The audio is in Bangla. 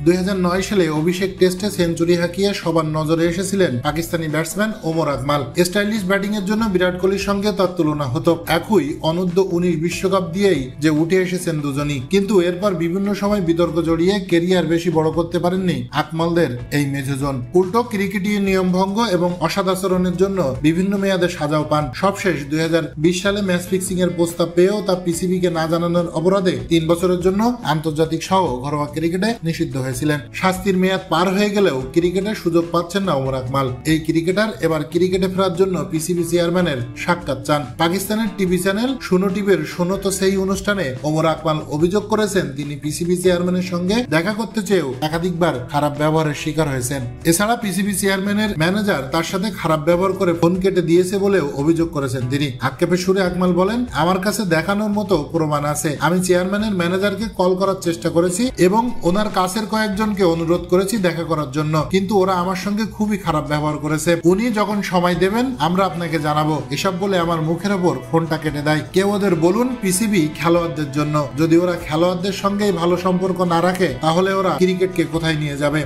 2009 সালে অভিষেক টেস্টে সেঞ্চুরি হাঁকিয়ে সবার নজরে এসেছিলেন Pakistani batsman Umar Akmal. Stylish batting এর জন্য বিরাট কোহলির সঙ্গে তার তুলনা হতো। একই অনূর্ধ্ব-19 বিশ্বকাপ দিয়েই যে উঠে এসেছেন দুজনই, কিন্তু এরপর বিভিন্ন সময় বিতর্ক জড়িয়ে কেরিয়ার বেশি বড় করতে পারেননি আকমালদের এই মেঝজন। উল্টো ক্রিকেটীয় নিয়ম ভঙ্গ এবং অসদাচরণের জন্য বিভিন্ন মেয়াদে সাজাও পান। সবশেষ 2020 সালে ম্যাচ ফিক্সিং এর প্রস্তাব পেয়েও তা পিসিবিকে না জানানোর অপরাধে 3 বছরের জন্য আন্তর্জাতিক সহ ঘরোয়া ক্রিকেটে নিষিদ্ধ হয়েছিলেন। শাস্তির মেয়াদ পার হয়ে গেলেও ক্রিকেটের সুযোগ পাচ্ছেন না ওমর আকমাল। এই ক্রিকেটার এবার ক্রিকেটে ফেরার জন্য পিসিবি চেয়ারম্যানের সাক্ষাৎ চান। পাকিস্তানের টিভি চ্যানেল শোনো টিভির শোনো তো সেই অনুষ্ঠানে ওমর আকমাল অভিযোগ করেছেন তিনি পিসিবি চেয়ারম্যানের সঙ্গে দেখা করতে চেয়েও একাধিকবার খারাপ ব্যবহারের শিকার হয়েছেন। এছাড়া পিসিবি চেয়ারম্যানের ম্যানেজার তার সাথে খারাপ ব্যবহার করে ফোন কেটে দিয়েছে বলেও অভিযোগ করেছেন তিনি। আক্ষেপের সুরে আকমাল বলেন, আমার কাছে দেখানোর মতো প্রমাণ আছে। আমি চেয়ারম্যানের ম্যানেজারকে কল করার চেষ্টা করেছি এবং ওনার কাছের কয়েকজনকে অনুরোধ করেছি দেখা করার জন্য, কিন্তু ওরা আমার সঙ্গে খুবই খারাপ ব্যবহার করেছে। উনি যখন সময় দেবেন আমরা আপনাকে জানাবো, এসব বলে আমার মুখের ওপর ফোনটা কেটে দেয়। কেউ ওদের বলুন পিসিবি খেলোয়াড়দের জন্য। যদি ওরা খেলোয়াড়দের সঙ্গেই ভালো সম্পর্ক না রাখে তাহলে ওরা ক্রিকেটকে কোথায় নিয়ে যাবে?